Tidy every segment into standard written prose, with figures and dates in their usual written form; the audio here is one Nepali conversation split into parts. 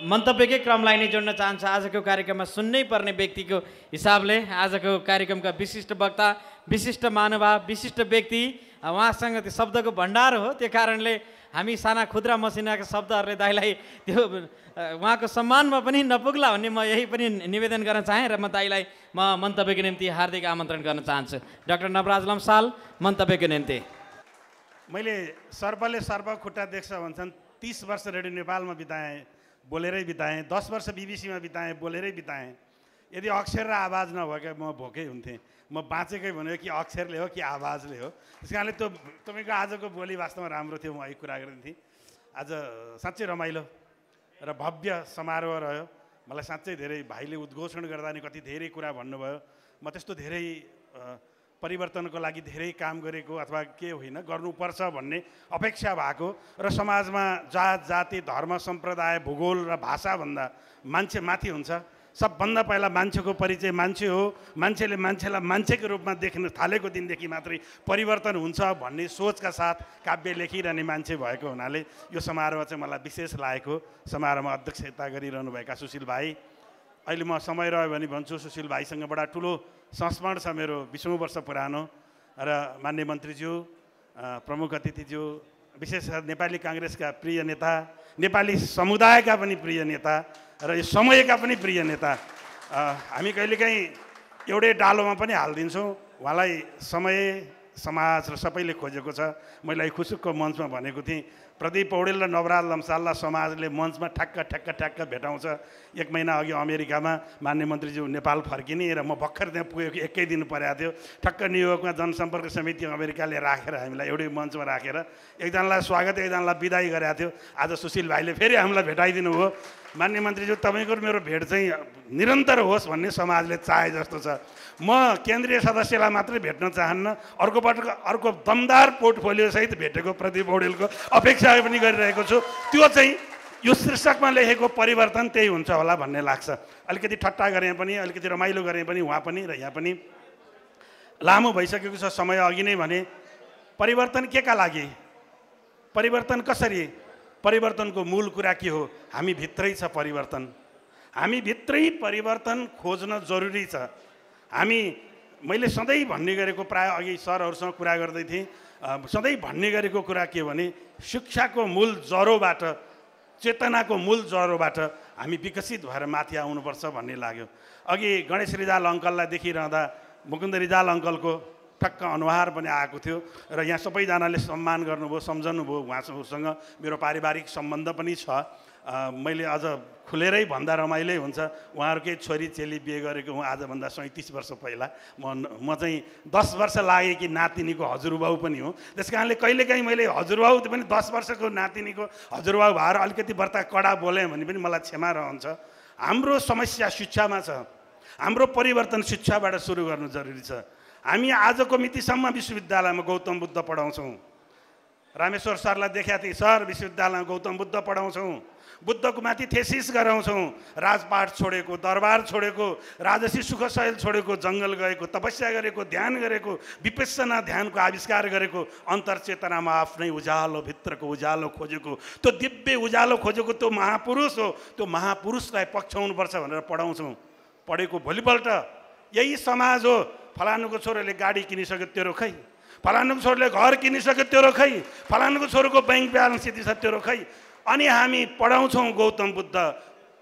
मन्तव्यकै क्रमलाई नै जोड्न चाहन्छु। आजको कार्यक्रममा सुन्नै पर्ने व्यक्तिको हिसाबले आजको कार्यक्रमका विशिष्ट वक्ता, विशिष्ट महानुभाव, विशिष्ट व्यक्ति, उहाँसँग त्यो शब्दको भण्डार हो। त्यो कारणले हामी साना खुद्रा मसिनाका शब्दहरूले दाइलाई त्यो उहाँको सम्मानमा पनि नपुग्ला भन्ने म यही पनि निवेदन गर्न चाहेँ र म दाइलाई मन्तव्यको निम्ति हार्दिक आमन्त्रण गर्न चाहन्छु। डाक्टर नवराज लम्साल, मन्तव्यको निम्ति। मैले सर्पले सर्प खुट्टा देख्छ भन्छन्। 30 वर्ष रेडियो नेपालमा बिताएँ, बोलेरै बिताएँ। 10 वर्ष बिबिसीमा बिताएँ, बोलेरै बिताएँ। यदि अक्षर र आवाज नभएकै म भोकै हुन्थेँ। म बाँचेकै भनेको कि अक्षरले हो कि आवाजले हो। त्यस कारणले त्यो तपाईँको आजको बोली वास्तवमा राम्रो थियो। म यही कुरा गर्ने थिएँ। आज साँच्चै रमाइलो र भव्य समारोह रह्यो। मलाई साँच्चै धेरै भाइले उद्घोषण गर्दा नि कति धेरै कुरा भन्नुभयो। म त्यस्तो धेरै परिवर्तनको लागि धेरै काम गरेको अथवा के होइन, गर्नुपर्छ भन्ने अपेक्षा भएको र समाजमा जात जाति धर्म सम्प्रदाय भूगोल र भाषाभन्दा मान्छे माथि हुन्छ। सबभन्दा पहिला मान्छेको परिचय मान्छे हो। मान्छेले मान्छेलाई मान्छेको रूपमा देख्न थालेको दिनदेखि मात्रै परिवर्तन हुन्छ भन्ने सोचका साथ काव्य लेखिरहने मान्छे भएको हुनाले यो समारोह चाहिँ मलाई विशेष लागेको। समारोहमा अध्यक्षता गरिरहनुभएका सुशील भाइ, अहिले म समय रह्यो भने भन्छु सुशील भाइसँग बडा ठुलो संस्मरण छ मेरो, 20औं वर्ष पुरानो। र माननीय मन्त्रीज्यू, प्रमुख अतिथिज्यू, विशेष नेपाली काङ्ग्रेसका प्रिय नेता, नेपाली समुदायका पनि प्रिय नेता र यो समयका पनि प्रिय नेता, हामी कहिलेकाहीँ एउटै डालोमा पनि हालिदिन्छौँ। उहाँलाई समय, समाज र सबैले खोजेको छ। मैले खुसुकको मञ्चमा भनेको थिएँ, प्रदीप पौडेल र नवराज लम्साललाई समाजले मञ्चमा ठ्याक्क भेटाउँछ। 1 महिना अघि अमेरिकामा माननीय मन्त्रीज्यू नेपाल फर्किने र म भर्खर त्यहाँ पुगेको एकै दिन परेको थियो। ठक्क न्युयोर्कमा जनसम्पर्क समिति अमेरिकाले राखेर हामीलाई एउटै मञ्चमा राखेर एकजनालाई स्वागत एकजनालाई बिदाई गरेको थियो। आज सुशील भाइले फेरि हामीलाई भेटाइदिनु भयो। माननीय मन्त्रीज्यू, तपाईँको मेरो भेट चाहिँ निरन्तर होस् भन्ने समाजले चाहे जस्तो छ। म केन्द्रीय सदस्यलाई मात्रै भेट्न चाहन्न, अर्को दमदार पोर्टफोलियोसहित भेटेको प्रदीप पौडेलको अपेक्षा पनि गरिरहेको छु। त्यो चाहिँ यो शीर्षकमा लेखेको परिवर्तन त्यही हुन्छ होला भन्ने लाग्छ। अलिकति ठट्टा गरे पनि, अलिकति रमाइलो गरे पनि, उहाँ पनि र यहाँ पनि लामो भइसकेको छ समय। अघि नै भने परिवर्तन के का लागि, परिवर्तन कसरी, परिवर्तनको मूल कुरा के हो? हामी भित्रै छ परिवर्तन। हामी भित्रै परिवर्तन खोज्न जरुरी छ। मैले सधैँ भन्ने गरेको, प्राय अघि सरहरूसँग कुरा गर्दै थिएँ, सधैँ भन्ने गरेको कुरा के हो भने शिक्षाको मूल जरोबाट, चेतनाको मूल जरोबाट हामी विकसित भएर माथि आउनुपर्छ भन्ने लाग्यो। अघि गणेश रिजाल अङ्कललाई देखिरहँदा मुकुन्द रिजाल अङ्कलको ठक्क अनुहार पनि आएको थियो र यहाँ सबैजनाले सम्मान गर्नुभयो, सम्झनुभयो। उहाँसँग मेरो पारिवारिक सम्बन्ध पनि छ। मैले अझ खुलेरै भन्दा रमाइलै हुन्छ। उहाँहरूकै छोरी चेली बिहे गरेको हुँ आजभन्दा 37 वर्ष पहिला। म चाहिँ 10 वर्ष लागे कि नातिनीको हजुरबाउ पनि हो। त्यस कारणले कहिलेकाहीँ मैले हजुरबाउ पनि 10 वर्षको नातिनीको हजुरबाउ भएर अलिकति बर्ता कडा बोलेँ भने पनि मलाई क्षमा रहन्छ। हाम्रो समस्या शिक्षामा छ। हाम्रो परिवर्तन शिक्षाबाट सुरु गर्नु जरुरी छ। हामी आजको मितिसम्म विश्वविद्यालयमा गौतम बुद्ध पढाउँछौँ। रामेश्वर सरलाई देखाएको थिएँ, सर विश्वविद्यालयमा गौतम बुद्ध पढाउँछौँ, बुद्धको माथि थेसिस गराउँछौँ। राजपाट छोडेको, दरबार छोडेको, राजसी सुखशैल छोडेको, जङ्गल गएको, तपस्या गरेको, ध्यान गरेको, विपස්සना ध्यानको आविष्कार गरेको, अन्तर्चेतनामा आफ्नै उज्यालो, भित्रको उज्यालो खोजेको, त्यो दिव्य उज्यालो खोजेको त्यो महापुरुष हो। त्यो महापुरुषलाई पछ्याउनुपर्छ भनेर पढाउँछौँ। पढेको भोलिपल्ट यही समाज हो। फलानुको छोरोले गाडी किनिसक्यो, तेरो खै। फलानुको छोरोले घर किनिसक्यो, तेरो खै। फलानुको छोरोको ब्याङ्क ब्यालेन्स यति छ, तेरो खै। अनि हामी पढाउँछौँ गौतम बुद्ध।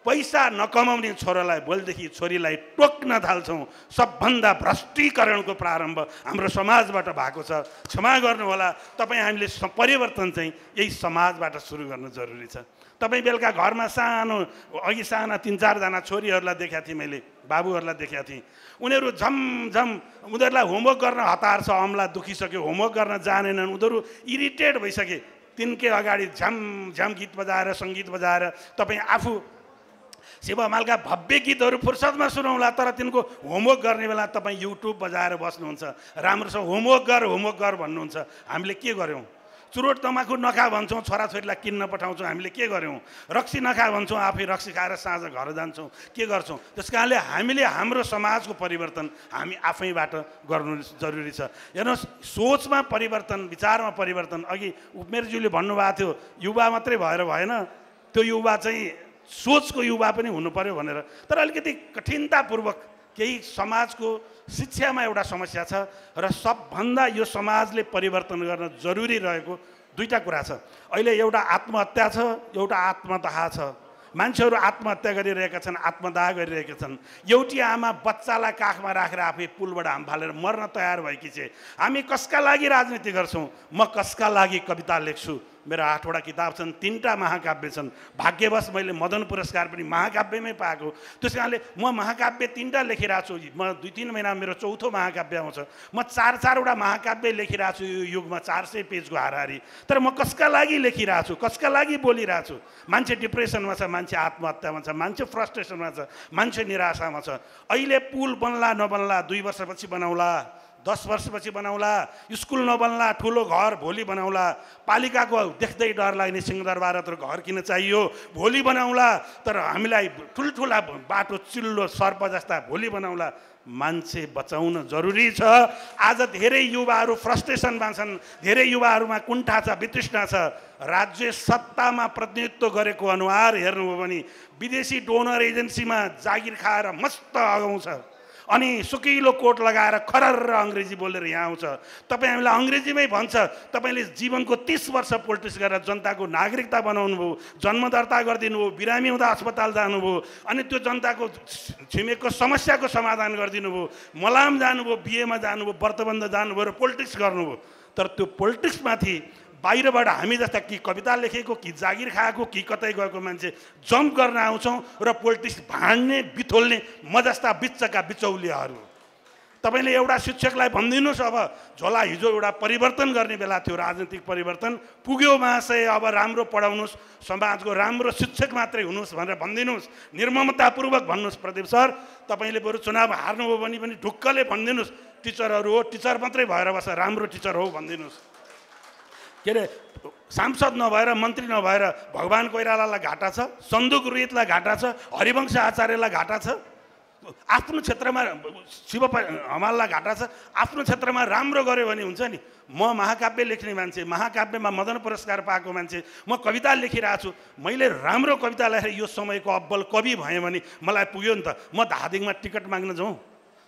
पैसा नकमाउने छोरालाई, भोलिदेखि छोरीलाई टोक्न थाल्छौँ। सबभन्दा भ्रष्टीकरणको प्रारम्भ हाम्रो समाजबाट भएको छ। क्षमा गर्नुहोला, हामीले परिवर्तन चाहिँ यही समाजबाट सुरु गर्नु जरुरी छ। तपाईँ बेलुका घरमा अघि साना 3-4 जना छोरीहरूलाई देखाएको थिएँ मैले, बाबुहरूलाई देखाएको थिएँ। उनीहरू उनीहरूलाई होमवर्क गर्न हतार छ, अमला दुखिसक्यो, होमवर्क गर्न जानेनन्, उनीहरू इरिटेट भइसके। तिनकै अगाडि झ्याम गीत बजाएर, सङ्गीत बजाएर तपाईँ आफू शिव हमालका भव्य गीतहरू फुर्सदमा सुनाउला, तर तिनको होमवर्क गर्ने बेला तपाईँ युट्युब बजाएर बस्नुहुन्छ। राम्रोसँग होमवर्क गर भन्नुहुन्छ। हामीले के गर्यौँ? चुरोट तमाखु नखा भन्छौँ, छोराछोरीलाई किन्न पठाउँछौँ। हामीले के गर्यौँ? रक्सी नखा भन्छौँ, आफै रक्सी खाएर साँझ घर जान्छौँ। के गर्छौँ? त्यस कारणले हामीले हाम्रो समाजको परिवर्तन हामी आफैबाट गर्नु जरुरी छ। हेर्नुहोस्, सोचमा परिवर्तन, विचारमा परिवर्तन। अघि उपमेरज्यूले भन्नुभएको थियो युवा मात्रै भएर भएन। त्यो युवा चाहिँ सोचको युवा पनि हुनु पर्यो भनेर। तर अलिकति कठिनतापूर्वक केही समाजको शिक्षामा एउटा समस्या छ र सबभन्दा यो समाजले परिवर्तन गर्न जरुरी रहेको दुईटा कुरा छ। अहिले एउटा आत्महत्या छ, एउटा आत्मदाह छ। मान्छेहरू आत्महत्या गरिरहेका छन्, आत्मदाह गरिरहेका छन्। एउटी आमा बच्चालाई काखमा राखेर आफै पुलबाट हाम फालेर मर्न तयार भएकी छे। हामी कसका लागि राजनीति गर्छौँ? म कसका लागि कविता लेख्छु? मेरो 8वटा किताब छन्, 3टा महाकाव्य छन्। भाग्यवश मैले मदन पुरस्कार पनि महाकाव्यमै पाएको। त्यस कारणले म महाकाव्य 3टा लेखिरहेको छु। म 2-3 महिना मेरो 4थो महाकाव्य आउँछ। म 4-4वटा महाकाव्य लेखिरहेको छु यो युगमा, 400 पेजको हाराहारी। तर म कसका लागि लेखिरहेको छु, कसका लागि बोलिरहेको छु? मान्छे डिप्रेसनमा छ, मान्छे आत्महत्यामा छ, मान्छे फ्रस्ट्रेसनमा छ, मान्छे निराशामा छ। अहिले पुल बन्ला नबन्ला 2 वर्षपछि बनाउला, 10 वर्षपछि बनाउला, स्कुल नबन्ला, ठुलो घर भोलि बनाउला, पालिकाको देख्दै डर लाग्ने सिंहदरबार घर किन चाहियो भोलि बनाउला, तर हामीलाई ठुल्ठुला बाटो चिल्लो सर्प जस्ता भोलि बनाउला। मान्छे बचाउन जरुरी छ। आज धेरै युवाहरू फ्रस्ट्रेसनमा छन्, धेरै युवाहरूमा कुण्ठा छ, वितृष्णा छ। राज्य सत्तामा प्रतिनिधित्व गरेको अनुहार हेर्नुभयो भने विदेशी डोनर एजेन्सीमा जागिर खाएर मस्त अगाउँछ अनि सुकिलो कोट लगाएर खरर अङ्ग्रेजी बोलेर यहाँ आउँछ। तपाईँ हामीलाई अङ्ग्रेजीमै भन्छ। तपाईँले जीवनको 30 वर्ष पोलिटिक्स गरेर जनताको नागरिकता बनाउनु भयो, जन्म दर्ता गरिदिनु भयो, बिरामी हुँदा अस्पताल जानुभयो, अनि त्यो जनताको छिमेकको समस्याको समाधान गरिदिनु भयो, मलाम जानुभयो, बिहेमा जानुभयो, व्रतबन्ध जानुभयो र पोलिटिक्स गर्नुभयो। तर त्यो पोलिटिक्समाथि बाहिरबाट हामी जस्ता कि कविता लेखेको, कि जागिर खाएको, कि कतै गएको मान्छे जम्प गर्न आउँछौँ र पोलिटिक्स भाँड्ने बिथोल्ने म जस्ता बिच्चका बिचौलियाहरू। तपाईँले एउटा शिक्षकलाई भनिदिनुहोस्, अब झोला हिजो एउटा परिवर्तन गर्ने बेला थियो, राजनीतिक परिवर्तन पुग्यो महाशय, अब राम्रो पढाउनुहोस्, समाजको राम्रो शिक्षक मात्रै हुनुहोस् भनेर भनिदिनुहोस्। निर्ममतापूर्वक भन्नुहोस्, प्रदीप सर तपाईँले बरु चुनाव हार्नुभयो भने पनि ढुक्कले भनिदिनुहोस्, टिचरहरू हो, टिचर मात्रै भएर बस, राम्रो टिचर हो भनिदिनुहोस्। के अरे सांसद नभएर, मन्त्री नभएर भगवान कोइरालालाई घाटा छ, सन्दुक रुइतलाई घाटा छ, हरिवंश आचार्यलाई घाटा छ, आफ्नो क्षेत्रमा शिव हमाललाई घाटा छ। आफ्नो क्षेत्रमा राम्रो गर्यो भने हुन्छ नि। म महाकाव्य लेख्ने मान्छे, महाकाव्यमा मदन पुरस्कार पाएको मान्छे, म कविता लेखिरहेको छु। मैले राम्रो कविता लेखेर यो समयको अब्बल कवि भएँ भने मलाई पुग्यो नि त। म धादिङमा टिकट माग्न जाउँ,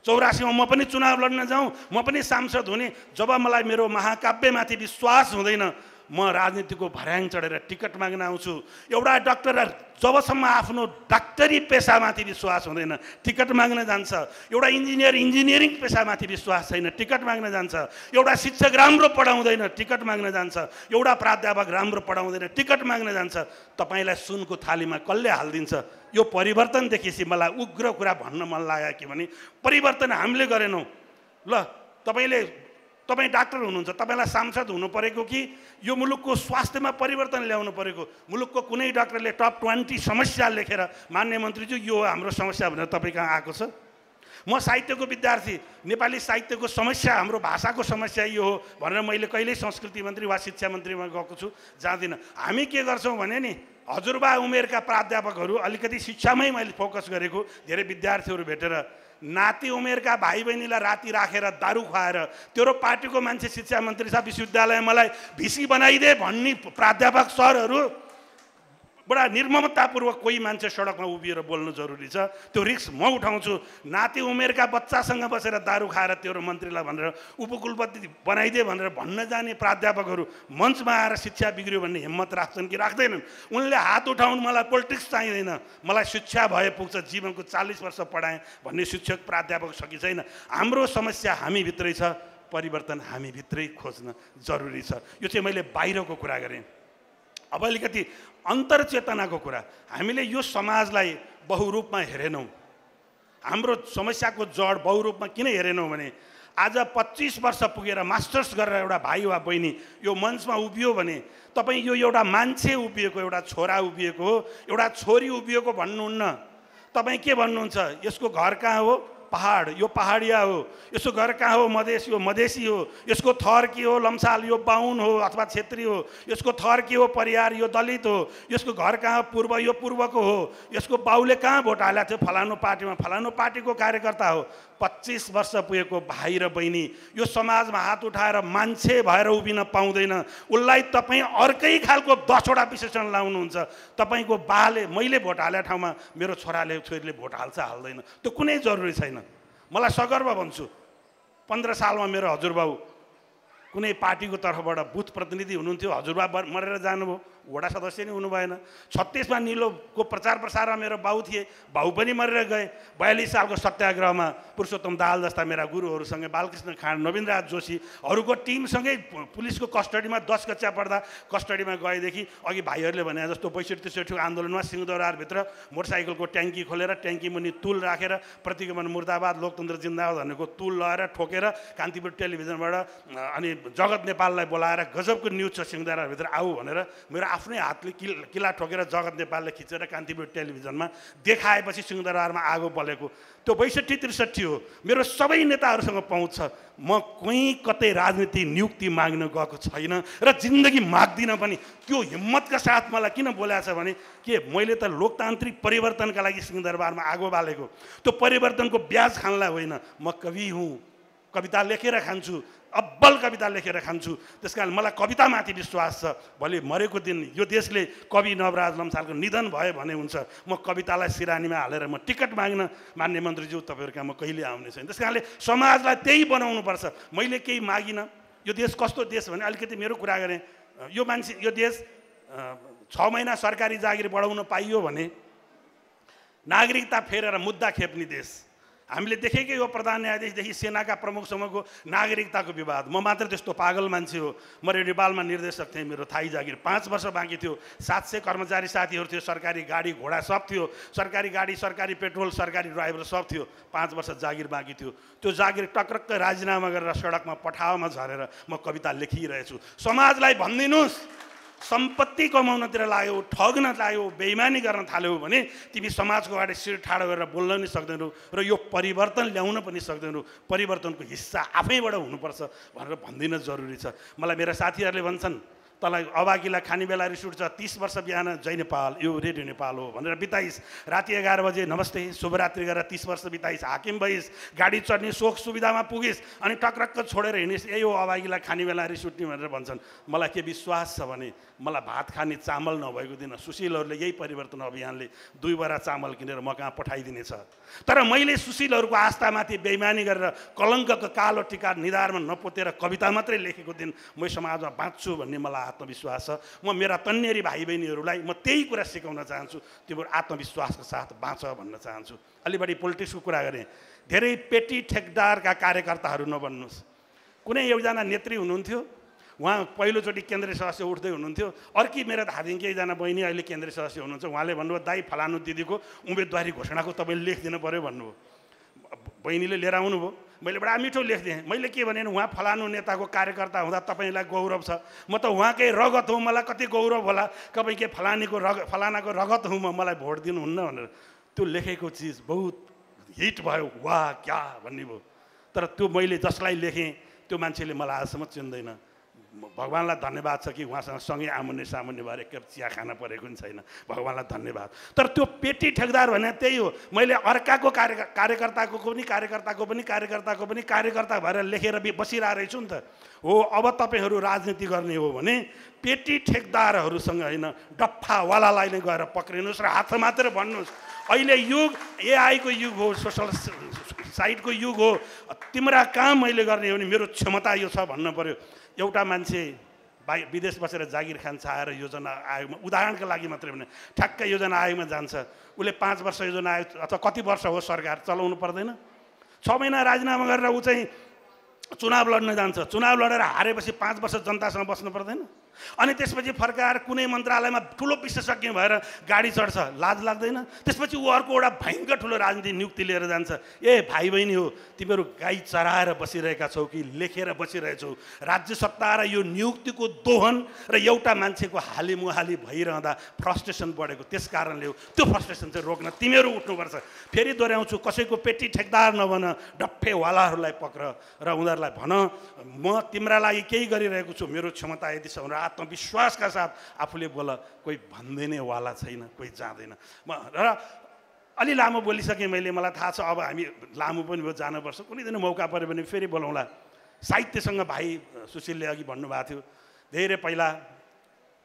84मा म पनि चुनाव लड्न जाउँ, म पनि सांसद हुने। जब मलाई मेरो महाकाव्यमाथि विश्वास हुँदैन, म राजनीतिको भर्याङ चढेर टिकट माग्न आउँछु। एउटा डाक्टर जबसम्म आफ्नो डाक्टरी पेसामाथि विश्वास हुँदैन टिकट माग्न जान्छ। एउटा इन्जिनियर इन्जिनियरिङ पेसामाथि विश्वास छैन, टिकट माग्न जान्छ। एउटा शिक्षक राम्रो पढाउँदैन, टिकट माग्न जान्छ। एउटा प्राध्यापक राम्रो पढाउँदैन, टिकट माग्न जान्छ। तपाईँलाई सुनको थालीमा कसले हालिदिन्छ? यो परिवर्तन देखेपछि मलाई उग्र कुरा भन्न मन लाग्यो कि भने परिवर्तन हामीले गरेनौँ। ल तपाईँ डाक्टर हुनुहुन्छ, तपाईँलाई सांसद हुनु परेको कि यो मुलुकको स्वास्थ्यमा परिवर्तन ल्याउनु परेको? मुलुकको कुनै डाक्टरले टप 20 समस्या लेखेर मान्य मन्त्रीज्यू यो हाम्रो समस्या भनेर तपाईँ कहाँ आएको छ? म साहित्यको विद्यार्थी, नेपाली साहित्यको समस्या, हाम्रो भाषाको समस्या यो हो भनेर मैले कहिल्यै संस्कृति मन्त्री वा शिक्षा मन्त्रीमा गएको छु, जाँदिनँ। हामी के गर्छौँ भने नि, हजुरबा उमेरका प्राध्यापकहरू, अलिकति शिक्षामै मैले फोकस गरेको, धेरै विद्यार्थीहरू भेटेर नाति उमेरका भाइ बहिनीलाई राति राखेर दारू खुवाएर तेरो पार्टीको मान्छे शिक्षा मन्त्री साहब विश्वविद्यालय मलाई भिसी बनाइदे भन्ने प्राध्यापक सरहरू बडा निर्ममतापूर्वक कोही मान्छे सडकमा उभिएर बोल्नु जरुरी छ। त्यो रिस्क म उठाउँछु। नाति उमेरका बच्चासँग बसेर दारू खाएर तेरो मन्त्रीलाई भनेर उपकुलपति बनाइदे भनेर भन्न जाने प्राध्यापकहरू मञ्चमा आएर शिक्षा बिग्रियो भन्ने हिम्मत राख्छन् कि राख्दैनन्? उनले हात उठाउनु, मलाई पोलिटिक्स चाहिँदैन, मलाई शिक्षा भए पुग्छ, जीवनको 40 वर्ष पढाएँ भन्ने शिक्षक प्राध्यापक छ कि छैन? हाम्रो समस्या हामीभित्रै छ, परिवर्तन हामीभित्रै खोज्न जरुरी छ। यो चाहिँ मैले बाहिरको कुरा गरेँ। अब अलिकति अन्तर्चेतनाको कुरा, हामीले यो समाजलाई बहुरूपमा हेरेनौँ। हाम्रो समस्याको जड बहुरूपमा किन हेरेनौँ भने आज 25 वर्ष पुगेर मास्टर्स गरेर एउटा भाइ वा बहिनी यो मञ्चमा उभियो भने तपाईँ यो एउटा मान्छे उभिएको, एउटा छोरा उभिएको हो, एउटा छोरी उभिएको भन्नुहुन्न। तपाईँ के भन्नुहुन्छ? यसको घर कहाँ हो? पहाड, यो पहाडिया हो। यसको घर कहाँ हो? मधेस, यो मधेसी हो। यसको थर के हो? लम्साल, यो बाहुन हो अथवा क्षेत्री हो। यसको थर के हो? परियार, यो दलित हो। यसको घर कहाँ? पूर्व, यो पूर्वको हो। यसको बाउले कहाँ भोट हालेको थियो? फलानु पार्टीमा, फलानु पार्टीको कार्यकर्ता हो। 25 वर्ष पुगेको भाइ र बहिनी यो समाजमा हात उठाएर मान्छे भएर उभिन पाउँदैन, उसलाई तपाईँ अर्कै खालको 10वटा विशेषण लाउनुहुन्छ। तपाईँको बाले मैले भोट हाले ठाउँमा मेरो छोरीले भोट हाल्छ हाल्दैन, त्यो कुनै जरुरी छैन। मलाई सगर्व भन्छु, 15 सालमा मेरो हजुरबाउ कुनै पार्टीको तर्फबाट बुथ प्रतिनिधि हुनुहुन्थ्यो, हजुरबा मरेर जानुभयो, वडा सदस्य नै हुनु भएन। 36मा निलोको प्रचार प्रसारमा मेरो बाउ थिए, बाउ पनि मरेर गए। 42 सालको सत्याग्रहमा पुरुषोत्तम दाहाल जस्ता मेरा गुरुहरूसँगै बालकृष्ण खाँड, नवीनराज जोशीहरूको टिमसँगै पुलिसको कस्टडीमा 10 कक्षा पढ्दा कस्टडीमा गएदेखि अघि भाइहरूले भने जस्तो 62-63 आन्दोलनमा सिंहदरबारभित्र मोटरसाइकलको ट्याङ्की खोलेर ट्याङ्की मुनि तुल राखेर प्रतिगमन मुर्दाबाद लोकतन्त्र जिन्दाबाद भनेको तुल लगाएर ठोकेर कान्तिपुर टेलिभिजनबाट अनि जगत नेपाललाई बोलाएर गजबको न्युज छ सिंहदरबारभित्र आऊ भनेर मेरो आफ्नै हातले किला ठोकेर जगत नेपालले खिचेर कान्तिपुर टेलिभिजनमा देखाएपछि सिंहदरबारमा आगो बलेको त्यो 62-63 हो। मेरो सबै नेताहरूसँग पहुँच छ। म कहीँ कतै राजनीति नियुक्ति माग्न गएको छैन र जिन्दगी माग्दिनँ पनि। त्यो हिम्मतका साथ मलाई किन बोलाएको छ भने के मैले त लोकतान्त्रिक परिवर्तनका लागि सिंहदरबारमा आगो बालेको, त्यो परिवर्तनको ब्याज खानलाई होइन। म कवि हुँ, कविता लेखेर खान्छु, अब्बल कविता लेखेर खान्छु। त्यसकारण मलाई कवितामाथि विश्वास छ। भोलि मरेको दिन यो देशले कवि नवराज लम्सालको निधन भयो भने हुन्छ, म कवितालाई सिरानीमा हालेर म टिकट माग्न मान्य मन्त्रीज्यू तपाईँहरूका म कहिले आउने छैन। त्यस कारणले समाजलाई त्यही बनाउनुपर्छ। मैले केही मागिनँ। यो देश कस्तो देश भने अलिकति मेरो कुरा गरेँ, यो मान्छे यो देश 6 महिना सरकारी जागिर बढाउन पाइयो भने नागरिकता फेरेर मुद्दा खेप्ने देश। हामीले देखेकै हो प्रधान न्यायाधीशदेखि सेनाका प्रमुखसम्मको नागरिकताको विवाद। म मात्र त्यस्तो पागल मान्छे हो। म नेपालमा निर्देशक थिएँ, मेरो थाई जागिर 5 वर्ष बाँकी थियो। 700 कर्मचारी साथीहरू थियो, सरकारी गाडी घोडा सब थियो, सरकारी गाडी सरकारी पेट्रोल सरकारी ड्राइभर सब थियो। 5 वर्ष जागिर बाँकी थियो। त्यो जागिर टक्रक्क राजीनामा गरेर सडकमा पठावमा झरेर म कविता लेखिरहेछु। समाजलाई भनिदिनुहोस् सम्पत्ति कमाउनतिर लाग्यो, ठग्न लाग्यो, बेइमानी गर्न थाल्यौ भने तिमी समाजको अगाडि शिर ठाडो गरेर बोल्न नि सक्दैनौ र यो परिवर्तन ल्याउन पनि सक्दैनौ। परिवर्तनको हिस्सा आफैबाट हुनुपर्छ भनेर भनिदिन जरुरी छ। मलाई मेरा साथीहरूले भन्छन् तँलाई अभागीलाई खाने बेला रिस उठ्छ, 30 वर्ष बिहान जय नेपाल यो रेडियो नेपाल हो भनेर बिताइस्, राति 11 बजे नमस्ते शुभरात्रि गरेर 30 वर्ष बिताइस्, हाकिम भइस्, गाडी चढ्ने सोख सुविधामा पुगिस्, अनि टक्रक्क छोडेर हिँडिस्, यही हो अभागीलाई खाने बेला रिस उठ्ने भनेर भन्छन्। मलाई के विश्वास छ भने मलाई भात खाने चामल नभएको दिन सुशीलहरूले यही परिवर्तन अभियानले 2 बोरा चामल किनेर म कहाँ पठाइदिनेछ। तर मैले सुशीलहरूको आस्थामाथि बेइमानी गरेर कलङ्कको कालो टिका निधारमा नपोतेर कविता मात्रै लेखेको दिन म समाजमा बाँच्छु भन्ने मलाई आत्मविश्वास छ। म मेरा तन्नेरी भाइ बहिनीहरूलाई म त्यही कुरा सिकाउन चाहन्छु, तिम्रो आत्मविश्वासको साथ बाँच भन्न चाहन्छु। अलि बढी पोलिटिक्सको कुरा गरेँ, धेरै पेटी ठेकदारका कार्यकर्ताहरू नबन्नुहोस्। कुनै एकजना नेत्री हुनुहुन्थ्यो, उहाँ पहिलोचोटि केन्द्रीय सदस्य उठ्दै हुनुहुन्थ्यो, अर्की मेरा धादिङ केहीजना बहिनी अहिले केन्द्रीय सदस्य हुनुहुन्छ। उहाँले भन्नुभयो दाइ फलानु दिदीको उम्मेदवारी घोषणाको तपाईँले लेखिदिनु पऱ्यो भन्नुभयो। बहिनीले लिएर आउनुभयो, मैले बडा मिठो लेखिदिएँ। मैले के भने उहाँ फलानु नेताको कार्यकर्ता हुँदा तपाईँलाई गौरव छ, म त उहाँकै रगत हुँ, मलाई कति गौरव होला, तपाईँ के फलानाको रगत हुँ म, मलाई भोट दिनुहुन्न भनेर त्यो लेखेको चिज बहुत हिट भयो, वाह क्या भन्ने भयो। तर त्यो मैले जसलाई लेखेँ त्यो मान्छेले मलाई आजसम्म चिन्दैन। भगवान्लाई धन्यवाद छ कि उहाँसँग सँगै आमुन्ने सामुन्ने भएर एक कप चिया खान परेको पनि छैन, भगवान्लाई धन्यवाद। तर त्यो पेटी ठेकदार भने त्यही हो। मैले अर्काको कार्यकर्ताको पनि कार्यकर्ता भएर लेखेर बसिरहेको छु नि त। हो अब तपाईँहरू राजनीति गर्ने हो भने पेटी ठेकदारहरूसँग होइन, डफ्फावालालाई नै गएर पक्रिनुहोस् र हात मात्र भन्नुहोस्। अहिले युग एआईको युग हो, सोसल साइटको युग हो। तिम्रा काम मैले गर्ने हो भने मेरो क्षमता यो छ भन्नु पर्यो। एउटा मान्छे विदेश बसेर जागिर खान चाहेर योजना आयोगमा, उदाहरणका लागि मात्रै भने ठ्याक्कै योजना आयोगमा जान्छ, उसले 5 वर्ष योजना आयोग अथवा कति वर्ष हो सरकार चलाउनु पर्दैन, 6 महिना राजीनामा गरेर ऊ चाहिँ चुनाव लड्न जान्छ। चुनाव लडेर हारेपछि 5 वर्ष जनतासँग बस्नु पर्दैन? अनि त्यसपछि फर्काएर कुनै मन्त्रालयमा ठुलो विशेषज्ञ भएर गाडी चढ्छ, लाज लाग्दैन? त्यसपछि ऊ अर्को एउटा भयङ्कर ठुलो राजनीति नियुक्ति लिएर जान्छ। ए भाइ बहिनी हो, तिमीहरू गाई चराएर बसिरहेका छौ कि लेखेर बसिरहेछौ? राज्य सत्ता र यो नियुक्तिको दोहन र एउटा मान्छेको हालिमुहाली भइरहँदा फ्रस्ट्रेसन बढेको, त्यस कारणले हो। त्यो फ्रस्ट्रेसन चाहिँ रोक्न तिमीहरू उठ्नुपर्छ। फेरि दोहोऱ्याउँछु, कसैको पेटी ठेकदार नबन, डफ्फेवालाहरूलाई पक्र र उनीहरूलाई भन म तिम्रा लागि केही गरिरहेको छु, मेरो क्षमता यति छ भनेर आत्मविश्वासका साथ आफूले बोल। कोही भनिदिनेवाला छैन, कोही जाँदैन। र अलि लामो बोलिसकेँ मैले, मलाई थाहा छ अब हामी लामो पनि भयो, जानुपर्छ, कुनै दिन मौका पऱ्यो भने फेरि बोलाउँला। साहित्यसँग भाइ सुशीलले अघि भन्नुभएको थियो, धेरै पहिला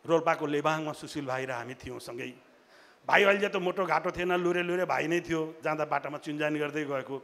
रोल्पाको लेबाङमा सुशील भाइ र हामी थियौँ सँगै। भाइ अहिले त मोटो घाटो थिएन, लुरे लुरे भाइ नै थियो, जाँदा बाटामा चुन्जानी गर्दै गएको।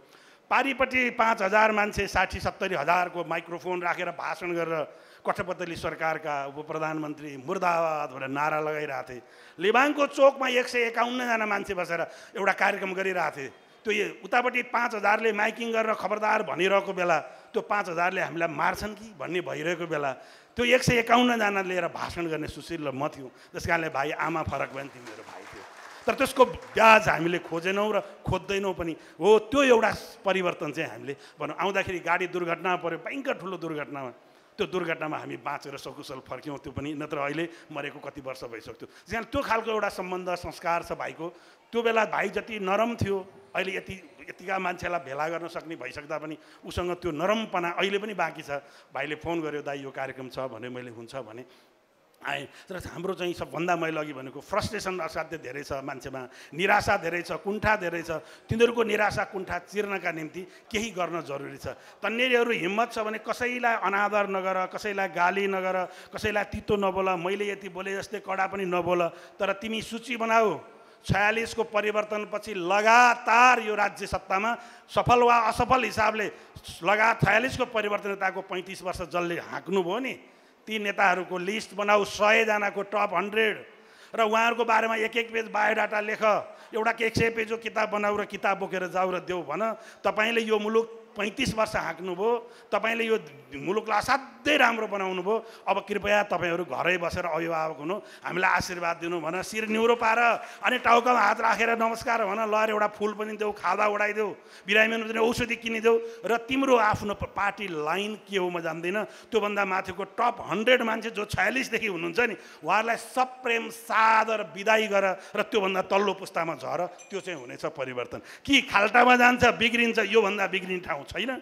पारिपट्टि 5,000 मान्छे 60-70 हजारको माइक्रोफोन राखेर भाषण गरेर कठपतली सरकारका उपप्रधानमन्त्री मुर्दाबाद भनेर नारा लगाइरहेको थिए। लेबाङको चोकमा 151 जना मान्छे बसेर एउटा कार्यक्रम गरिरहेको थिए। त्यो उतापट्टि 5,000ले माइकिङ गरेर खबरदार भनिरहेको बेला त्यो 5,000ले हामीलाई मार्छन् कि भन्ने भइरहेको बेला त्यो 151 जना लिएर भाषण गर्ने सुशील र म थियौँ। त्यस कारणले भाइ आमा फरक भयो नि, तिमीहरू भाइ थियो। तर त्यसको ब्याज हामीले खोजेनौँ र खोज्दैनौँ पनि। हो, त्यो एउटा परिवर्तन चाहिँ हामीले भनौँ। आउँदाखेरि गाडी दुर्घटना पऱ्यो, भयङ्कर ठुलो दुर्घटनामा, त्यो दुर्घटनामा हामी बाँचेर सकुशल फर्क्यौँ। त्यो पनि नत्र अहिले मरेको कति वर्ष भइसक्थ्यो। त्यहाँ त्यो खालको एउटा सम्बन्ध संस्कार छ भाइको। त्यो बेला भाइ जति नरम थियो, अहिले यतिका मान्छेलाई भेला गर्न सक्ने भइसक्दा पनि उसँग त्यो नरमपना अहिले पनि बाँकी छ। भाइले फोन गर्यो, दाइ यो कार्यक्रम छ भने, मैले हुन्छ भने आएँ। तर हाम्रो चाहिँ सबभन्दा मैले अघि भनेको फ्रस्ट्रेसन असाध्य धेरै छ मान्छेमा, निराशा धेरै छ, कुण्ठा धेरै छ। तिनीहरूको निराशा कुण्ठा चिर्नका निम्ति केही गर्न जरुरी छ। तन्नेरीहरू हिम्मत छ भने कसैलाई अनादर नगर, कसैलाई गाली नगर, कसैलाई तितो नबोल, मैले यति बोले जस्तै कडा पनि नबोल, तर तिमी सूची बनाऊ। 46 को परिवर्तनपछि लगातार यो राज्य सत्तामा सफल वा असफल हिसाबले लगातार 46 को परिवर्तनताको 35 वर्ष जसले हाँक्नुभयो नि, ती नेताहरूको लिस्ट बनाऊ, 100 जनाको टप 100 र उहाँहरूको बारेमा एक पेज बायोडाटा लेख। एउटा 100 पेजको किताब बनाऊ र किताब बोकेर जाऊ र देऊ भन। तपाईँले यो मुलुक 35 वर्ष हाँक्नुभयो, तपाईँले यो मुलुकलाई असाध्यै राम्रो बनाउनु भयो। अब कृपया तपाईँहरू घरै बसेर अभिभावक हुनु, हामीलाई आशीर्वाद दिनु भन। शिर निहुरो पार अनि टाउकामा हात राखेर नमस्कार भन। लहर एउटा फुल पनि देऊ, खादा उडाइदेऊ, बिरामीमा पनि औषधि किनिदेऊ र तिम्रो आफ्नो पार्टी लाइन के हो म जान्दिनँ। त्योभन्दा माथिको टप 100 मान्छे जो 46 देखि हुनुहुन्छ नि, उहाँहरूलाई सप्रेम सादर बिदाई गर र त्योभन्दा तल्लो पुस्तामा झर। त्यो चाहिँ हुनेछ परिवर्तन। कि खाल्टामा जान्छ, बिग्रिन्छ, योभन्दा बिग्रिने ठाउँ छैन।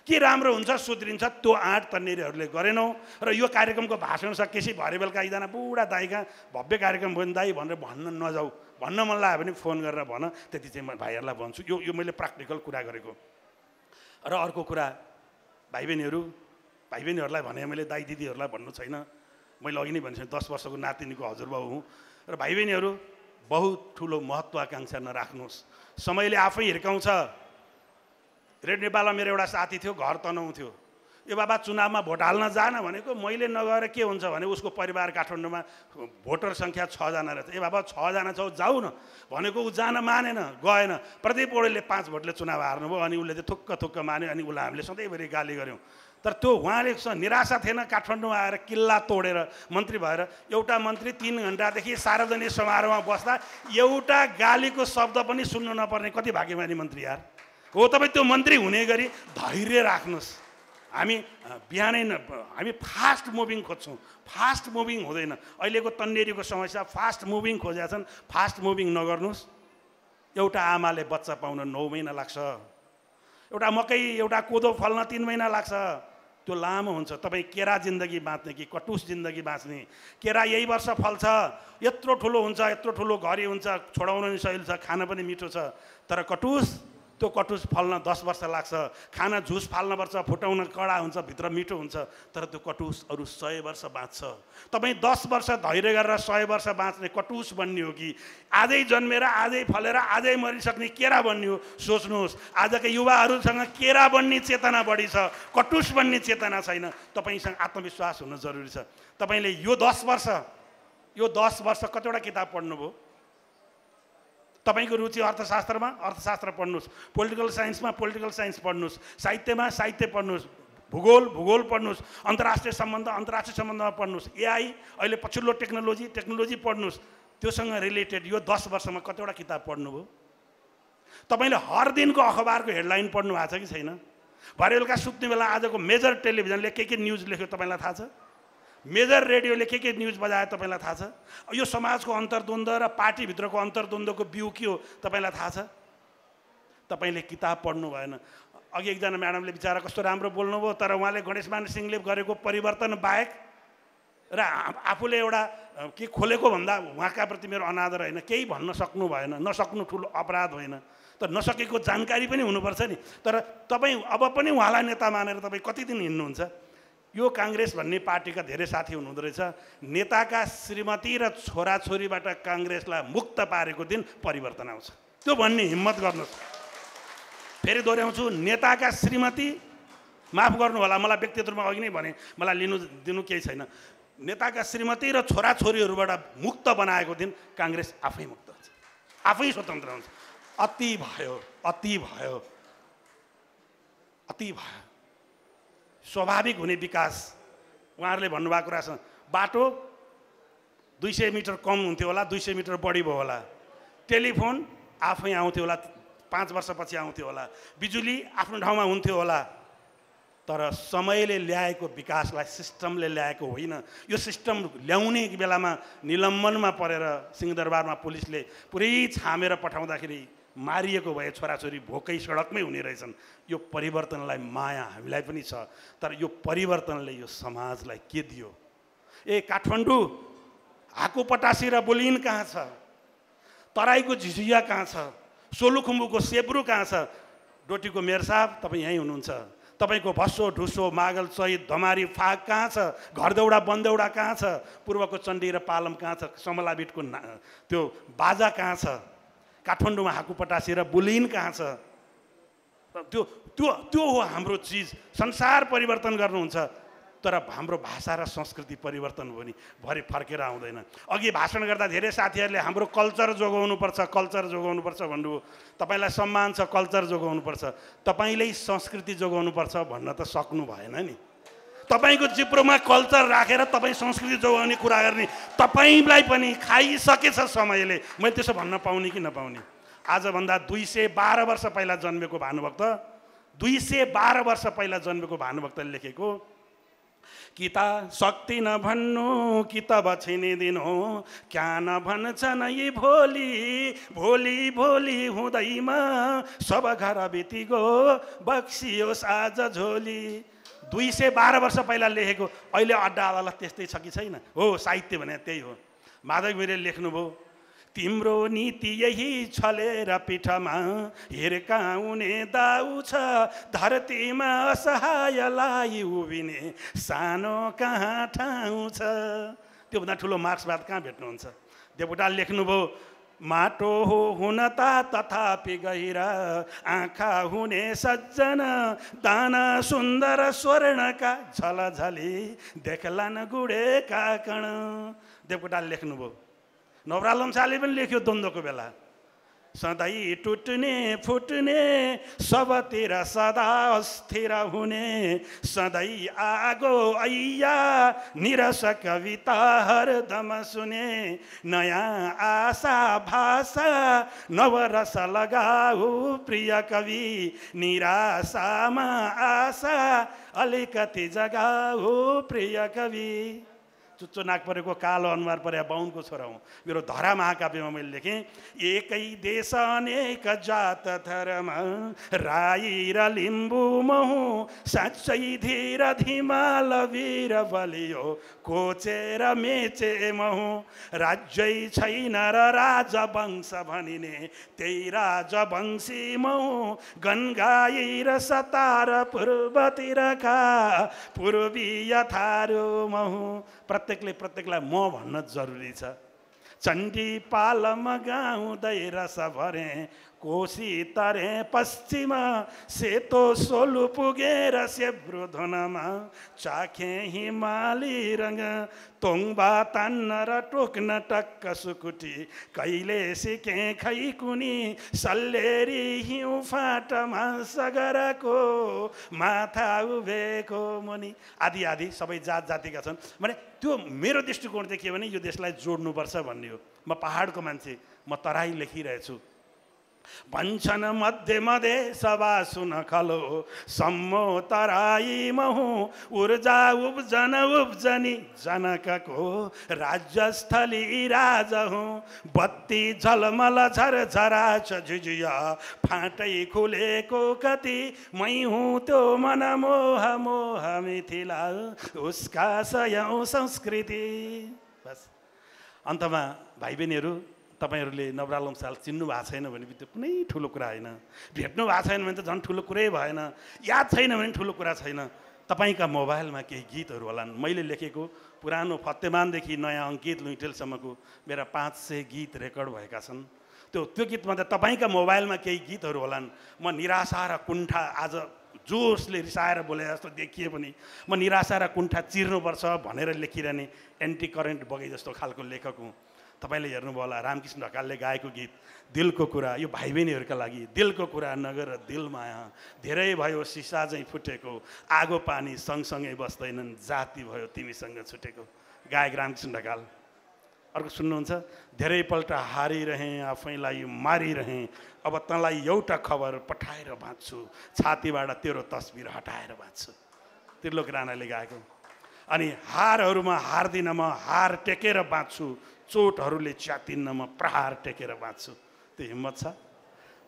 के राम्रो हुन्छ, सुध्रिन्छ, त्यो आँट तन्नेरीहरूले गरेनौँ। र यो कार्यक्रमको भाषण छ केसी भरे बेलुका एकजना बुढा दाइका भव्य कार्यक्रम भयो नि दाइ भनेर भन्न नजाऊ, भन्न मन लाग्यो भने फोन गरेर भन। त्यति चाहिँ म भाइहरूलाई भन्छु। यो मैले प्र्याक्टिकल कुरा गरेको। र अर्को कुरा, भाइ बहिनीहरूलाई भने मैले दाइ दिदीहरूलाई भन्नु छैन। मैले अघि नै भनिसकेँ 10 वर्षको नातिनीको हजुरबाउ हुँ। र भाइ बहिनीहरू बहुत ठुलो महत्त्वाकाङ्क्षा नराख्नुहोस्, समयले आफै हिर्काउँछ। रेड नेपालमा मेरो एउटा साथी थियो, घर तनाउ थियो। यो बाबा चुनावमा भोट हाल्न जान भनेको, मैले नगएर के हुन्छ भने उसको परिवार काठमाडौँमा भोटर सङ्ख्या 6 जना रहेछ। ए बाबा 6 जना छ, जाऊ न भनेको ऊ जान मानेन, गएन। प्रदीप पौडेलले 5 भोटले चुनाव हार्नुभयो अनि उसले चाहिँ थुक्क मान्यो अनि उसलाई हामीले सधैँभरि गाली गऱ्यौँ। तर त्यो उहाँले निराशा थिएन, काठमाडौँ आएर किल्ला तोडेर मन्त्री भएर। एउटा मन्त्री 3 घन्टादेखि सार्वजनिक समारोहमा बस्दा एउटा गालीको शब्द पनि सुन्नु नपर्ने कति भाग्यमानी मन्त्री यार हो तपाईँ। त्यो मन्त्री हुने गरी धैर्य राख्नुहोस्। हामी बिहानै हामी फास्ट मुभिङ खोज्छौँ, फास्ट मुभिङ हुँदैन। अहिलेको तन्नेरीको समस्या फास्ट मुभिङ खोजेका छन्, फास्ट मुभिङ नगर्नुहोस्। एउटा आमाले बच्चा पाउन 9 महिना लाग्छ, एउटा मकै एउटा कोदो फल्न 3 महिना लाग्छ। त्यो लामो हुन्छ। तपाईँ केरा जिन्दगी बाँच्ने कि कटुस जिन्दगी बाँच्ने? केरा यही वर्ष फल्छ, यत्रो ठुलो हुन्छ, यत्रो ठुलो घरी हुन्छ, छोडाउन पनि सजिलो छ, खान पनि मिठो छ। तर कटुस, त्यो कटुस फल्न 10 वर्ष लाग्छ। खाना झुस फाल्नुपर्छ, फुटाउन कडा हुन्छ, भित्र मिठो हुन्छ। तर त्यो कटुस अरू 100 वर्ष बाँच्छ। तपाईँ 10 वर्ष धैर्य गरेर 100 वर्ष बाँच्ने कटुस बन्ने हो कि आजै जन्मेर आजै फलेर आजै मरिसक्ने केरा बन्ने हो? सोच्नुहोस्। आजका युवाहरूसँग केरा बन्ने चेतना बढी छ, कटुस बन्ने चेतना छैन। तपाईँसँग आत्मविश्वास हुन जरुरी छ। तपाईँले यो 10 वर्ष कतिवटा किताब पढ्नुभयो? तपाईँको रुचि अर्थशास्त्रमा अर्थशास्त्र पढ्नुहोस्, पोलिटिकल साइन्समा पोलिटिकल साइन्स पढ्नुहोस्, साहित्यमा साहित्य पढ्नुहोस्, भूगोल पढ्नुहोस्, अन्तर्राष्ट्रिय सम्बन्धमा पढ्नुहोस्, एआई अहिले पछिल्लो टेक्नोलोजी पढ्नुहोस्। त्योसँग रिलेटेड यो 10 वर्षमा कतिवटा किताब पढ्नुभयो? तपाईँले हर दिनको अखबारको हेडलाइन पढ्नु भएको छ कि छैन? भरे बेलुका सुत्ने बेला आजको मेजर टेलिभिजनले के न्युज लेख्यो तपाईँलाई थाहा छ? मेजर रेडियोले के न्युज बजायो तपाईँलाई थाहा छ? यो समाजको अन्तर्द्वन्द्व र पार्टीभित्रको अन्तर्द्वन्द्वको बिउ के हो तपाईँलाई थाहा छ? तपाईँले किताब पढ्नु भएन। अघि एकजना म्याडमले बिचारा कस्तो राम्रो बोल्नुभयो, तर उहाँले गणेशमान सिंहले गरेको परिवर्तन बाहेक र आफूले एउटा के खोलेको भन्दा उहाँका प्रति मेरो अनादर होइन, केही भन्न सक्नु भएन, नसक्नु ठुलो अपराध होइन, तर नसकेको जानकारी पनि हुनुपर्छ नि। तर तपाईँ अब पनि उहाँलाई नेता मानेर तपाईँ कति दिन हिँड्नुहुन्छ? यो काङ्ग्रेस भन्ने पार्टीका धेरै साथी हुनुहुँदो रहेछ, नेताका श्रीमती र छोराछोरीबाट काङ्ग्रेसलाई मुक्त पारेको दिन परिवर्तन आउँछ, त्यो भन्ने हिम्मत गर्नुहोस्। फेरि दोहोऱ्याउँछु, नेताका श्रीमती, माफ गर्नु होला मलाई व्यक्तिगत रूपमा अघि नै भने, मलाई लिनु दिनु केही छैन, नेताका श्रीमती र छोराछोरीहरूबाट मुक्त बनाएको दिन काङ्ग्रेस आफै मुक्त हुन्छ, आफै स्वतन्त्र हुन्छ। अति भयो, अति भयो, अति भयो। स्वाभाविक हुने विकास उहाँहरूले भन्नुभएको रहेछ, बाटो 200 मिटर कम हुन्थ्यो होला, 200 मिटर बढी भयो होला, टेलिफोन आफै आउँथ्यो होला, 5 वर्षपछि आउँथ्यो होला, बिजुली आफ्नो ठाउँमा हुन्थ्यो होला, तर समयले ल्याएको विकासलाई सिस्टमले ल्याएको होइन। यो सिस्टम ल्याउने बेलामा निलम्बनमा परेर सिंहदरबारमा पुलिसले पुरै छामेर पठाउँदाखेरि मारिएको भए छोराछोरी भोकै सडकमै हुने रहेछन्। यो परिवर्तनलाई माया हामीलाई पनि छ, तर यो परिवर्तनले यो समाजलाई के दियो? काठमाडौँ हाकुपटासी र बोलिन कहाँ छ? तराईको झिझिया कहाँ छ? सोलुखुम्बुको सेब्रु कहाँ छ? डोटीको मेयर साहब तपाईँ यहीँ हुनुहुन्छ, तपाईँको भस्सो ढुसो मागल सहित धमारी फाग कहाँ छ? घरदौडा बन्दौडा कहाँ छ? पूर्वको चण्डी र पालम कहाँ छ? समलाबिटको त्यो बाजा कहाँ छ? काठमाडौँमा हाकुपटासी र बुलिन कहाँ छ? त्यो त्यो त्यो हो हाम्रो चिज। संसार परिवर्तन गर्नुहुन्छ, तर हाम्रो भाषा र संस्कृति परिवर्तन हो नि, भरे फर्केर आउँदैन। अघि भाषण गर्दा धेरै साथीहरूले हाम्रो कल्चर जोगाउनुपर्छ, कल्चर जोगाउनुपर्छ भन्नुभयो। तपाईँलाई सम्मान छ, कल्चर जोगाउनुपर्छ, तपाईँले संस्कृति जोगाउनुपर्छ भन्न त सक्नु भएन नि। तपाईँको जिब्रोमा कल्चर राखेर तपाईँ संस्कृति जोगाउने कुरा गर्ने, तपाईँलाई पनि खाइसकेछ समयले। मैले त्यसो भन्न पाउने कि नपाउने? आजभन्दा 212 वर्ष पहिला जन्मेको भानुभक्त, 212 वर्ष पहिला जन्मेको भानुभक्तले लेखेको, कि त शक्ति नभन्नु कि त बछिने दिन हो, क्या नभन्छन् यी भोलि भोलि भोलि हुँदैमा सब घर बितिगो बक्सियो साझ झोली। 212 वर्ष पहिला लेखेको, अहिले अड्डा अदालत त्यस्तै छ कि छैन? हो, साहित्य भने त्यही हो। माधव घिमिरेले लेख्नुभयो, तिम्रो नीति यही छलेर पिठमा हिर्काउने दाउ छ, धरतीमा असहायलाई उभिने सानो कहाँ ठाउँ छ। त्योभन्दा ठुलो मार्क्सवाद कहाँ भेट्नुहुन्छ? देवकोटाले लेख्नुभयो, माटो हो हुन त तथापि गहिरा, आँखा हुने सज्जन दाना सुन्दर स्वर्णका झलझली देखलान् गुडेका कण। देवकोटाले लेख्नुभयो। नवराल लम्साले पनि लेख्यो द्वन्द्वको बेला, सधैँ टुट्ने फुट्ने सबतिर सदा अस्थिर हुने, सधैँ आगो ऐया निरस कविता हरदम सुने, नयाँ आशा भाषा नवरस लगाऊ प्रिय कवि, निराशामा आशा अलिकति जगाऊ प्रिय कवि। चुच्चो नाक परेको कालो अनुहार परे बाहुनको छोरा हुँ। मेरो धरा महाकाव्यमा मैले लेखेँ, एकै देश अनेक जात धर्म, राई र लिम्बू महु, साँच्चै धीर धिमाल वीर बलियो कोचेर मेचे महु, राज्यै छैन र राजवंश भनिने त्यही राजवंशी महु, गनगाई र सतार पूर्वतिरका पूर्वीय थारू महु। प्रत्येकलाई म भन्न जरुरी छ। चण्डी पालम गाउँदै रस भरे, कोशी तरे पश्चिम, सेतो सोलु पुगेर सेब्रु धुनमा चाखे हिमाली रङ, तोङ्बा तान्न र टोक्न टक्क सुकुटी, कहिले सिके खै कुनी, सल्लेरी हिउँ फाटमा सगरको माथा उभेको मुनि। आदि आदि सबै जात जातिका छन् भने त्यो मेरो दृष्टिकोण चाहिँ के भने यो देशलाई जोड्नुपर्छ भन्ने हो। म पहाडको मान्छे, म तराई लेखिरहेछु, भन्छन् मध्ये मध्ये सभा सुन खलो सम्मो तराई महु ऊर्जा उब्जन उब्जनी जनकको राज्यस्थली राजा हुँ बत्ती झलमल झरझरा छ झुझुया फाटै खुलेको कति मै हुँ त्यो मन मोह मोह मिथिला उसका सयौं संस्कृति। बस अन्तमा भाइ बहिनीहरू, तपाईहरूले नवराल लम्साल चिन्नु भएको छैन भने त्यो कुनै ठुलो कुरा होइन, भेट्नु भएको छैन भने त झन् ठुलो कुरै भएन, याद छैन भने ठुलो कुरा छैन। तपाईँका मोबाइलमा केही गीतहरू होलान्, मैले लेखेको पुरानो फतेमानदेखि नयाँ अङ्कित लुइटेलसम्मको मेरा 500 गीत रेकर्ड भएका छन्। त्यो गीतमा त तपाईँका मोबाइलमा केही गीतहरू होलान्। म निराशा र कुण्ठा आज जोसले रिसाएर बोले जस्तो देखिए पनि म निराशा र कुण्ठा चिर्नुपर्छ भनेर लेखिरहने एन्टी करेन्ट बगे जस्तो खालको लेखक हुँ। तपाईँले हेर्नुभयो होला रामकृष्ण ढकालले गाएको गीत दिलको कुरा, यो भाइ बहिनीहरूका लागि। दिलको कुरा नगर दिल माया, धेरै भयो सिसा चाहिँ फुटेको, आगो पानी सँगसँगै बस्दैनन्, जाति भयो तिमीसँग छुटेको, गायक रामकृष्ण ढकाल। अर्को सुन्नुहुन्छ, धेरैपल्ट हारिरहेँ आफैलाई मारिरहेँ, अब तँलाई एउटा खबर पठाएर बाँच्छु, छातीबाट तेरो तस्बिर हटाएर बाँच्छु, त्रिलोक राणाले गाएको। अनि हारहरूमा हार्दिन म, हार टेकेर बाँच्छु, चोटहरूले च्यातिन्न म, प्रहार टेकेर बाँच्छु। त्यो हिम्मत छ?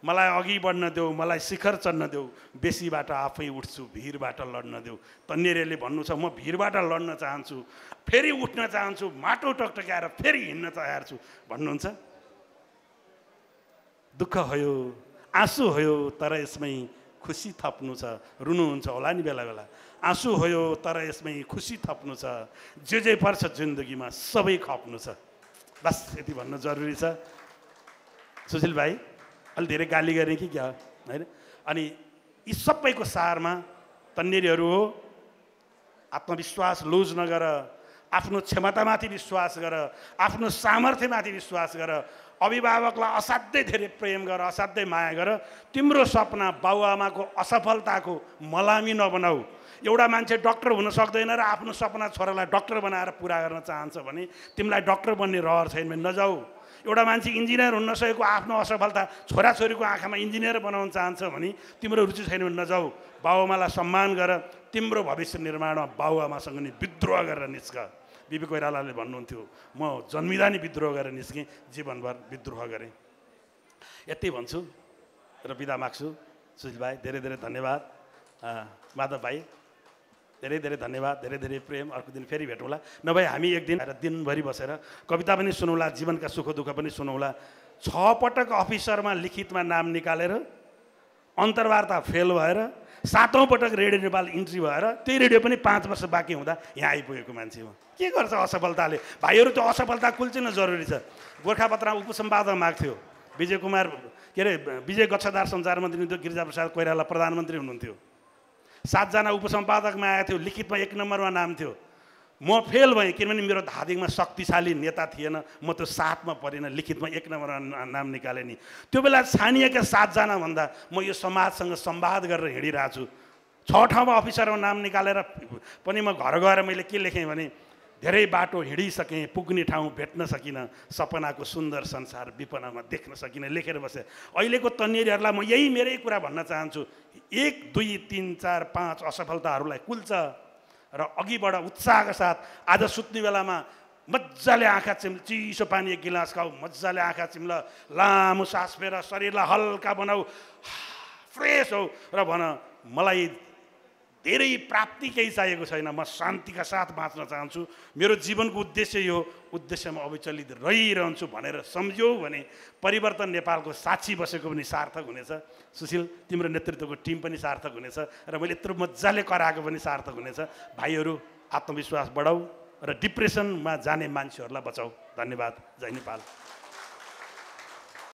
मलाई अघि बढ्न देऊ, मलाई शिखर चढ्न देऊ, बेसीबाट आफै उठ्छु, भिरबाट लड्न देऊ। तन्नेरीले भन्नु छ, म भिरबाट लड्न चाहन्छु, फेरि उठ्न चाहन्छु, माटो टकटकाएर फेरि हिँड्न तयार छु भन्नुहुन्छ। दुःख भयो, आँसु भयो, तर यसमै खुसी थप्नु छ। रुनुहुन्छ होला नि बेला बेला, आँसु भयो तर यसमै खुसी थप्नु छ, जे पर्छ जिन्दगीमा सबै खप्नु छ। बस यति भन्नु जरुरी छ। सुशील भाइ अलि धेरै गाली गरेँ कि क्या होइन? अनि यी सबैको सारमा तन्नेरीहरू हो, आत्मविश्वास लुज नगर, आफ्नो क्षमतामाथि विश्वास गर, आफ्नो सामर्थ्यमाथि विश्वास गर, अभिभावकलाई असाध्यै धेरै प्रेम गर, असाध्यै माया गर। तिम्रो सपना बाबुआमाको असफलताको मलामी नबनाऊ। एउटा मान्छे डक्टर हुन सक्दैन र आफ्नो सपना छोरालाई डक्टर बनाएर पुरा गर्न चाहन्छ भने तिमीलाई डक्टर बन्ने रहर छैन भने नजाऊ। एउटा मान्छे इन्जिनियर हुन नसकेको आफ्नो असफलता छोराछोरीको आँखामा इन्जिनियर बनाउन चाहन्छ भने तिम्रो रुचि छैन भने नजाऊ। बाबुआमालाई सम्मान गर, तिम्रो भविष्य निर्माणमा बाबुआमासँग नि विद्रोह गरेर निस्क। बिपी कोइरालाले भन्नुहुन्थ्यो, म जन्मिँदा नि विद्रोह गरेर निस्केँ, जीवनभर विद्रोह गरेँ। यति भन्छु र बिदा माग्छु। सुशील भाइ धेरै धेरै धन्यवाद, माधव भाइ धेरै धेरै धन्यवाद, धेरै धेरै प्रेम। अर्को दिन फेरि भेटौँला, नभए हामी एक दिन दिनभरि बसेर कविता पनि सुनौला, जीवनका सुख दुःख पनि सुनौला। 6 पटक अफिसरमा लिखितमा नाम निकालेर अन्तर्वार्ता फेल भएर 7औं पटक रेडियो नेपाल इन्ट्री भएर त्यही रेडियो पनि 5 वर्ष बाँकी हुँदा यहाँ आइपुगेको मान्छे हो। के गर्छ असफलताले? भाइहरू त्यो असफलता कुल्चिन जरुरी छ। गोर्खापत्रमा उपसम्पादक माग्थ्यो विजय कुमार, के अरे विजय गच्छदार सञ्चार मन्त्री हुनुहुन्थ्यो, गिरिजाप्रसाद कोइराला प्रधानमन्त्री हुनुहुन्थ्यो। 7 जना उपसम्पादकमा आएको थियो, लिखितमा 1 नम्बरमा नाम थियो। म फेल भएँ किनभने मेरो धादिङमा शक्तिशाली नेता थिएन, म त्यो 7 मा परिनँ, लिखितमा 1 नम्बरमा नाम निकालेँ नि। त्यो बेला छानिएका 7 जना भन्दा म यो समाजसँग संवाद गरेर हिँडिरहेको छु। 6 ठाउँमा अफिसरमा नाम निकालेर पनि म घर गएर मैले के लेखेँ भने धेरै बाटो हिँडिसकेँ, पुग्ने ठाउँ भेट्न सकिनँ, सपनाको सुन्दर संसार विपनामा देख्न सकिनँ, लेखेर बसेँ। अहिलेको तन्नेरीहरूलाई म यही मेरै कुरा भन्न चाहन्छु, 1 2 3 4 5 असफलताहरूलाई कुल्छ र अघिबाट उत्साहका साथ आज सुत्ने बेलामा मजाले आँखा चिम्ल, चिसो पानी 1 गिलास खाऊ, मजाले आँखा चिम्ल, लामो सास फेर, शरीरलाई हल्का बनाऊ, फ्रेस हौ र भन मलाई धेरै प्राप्ति केही चाहिएको छैन, म शान्तिका साथ बाँच्न चाहन्छु, मेरो जीवनको उद्देश्य यो उद्देश्यमा अविचलित रहिरहन्छु भनेर सम्झ्यौ भने परिवर्तन नेपालको साक्षी बसेको पनि सार्थक हुनेछ। सुशील, तिम्रो नेतृत्वको टिम पनि सार्थक हुनेछ र मैले यत्रो मजाले कराएको पनि सार्थक हुनेछ। भाइहरू आत्मविश्वास बढाऊ र डिप्रेसनमा जाने मान्छेहरूलाई बचाऊ। धन्यवाद। जय नेपाल।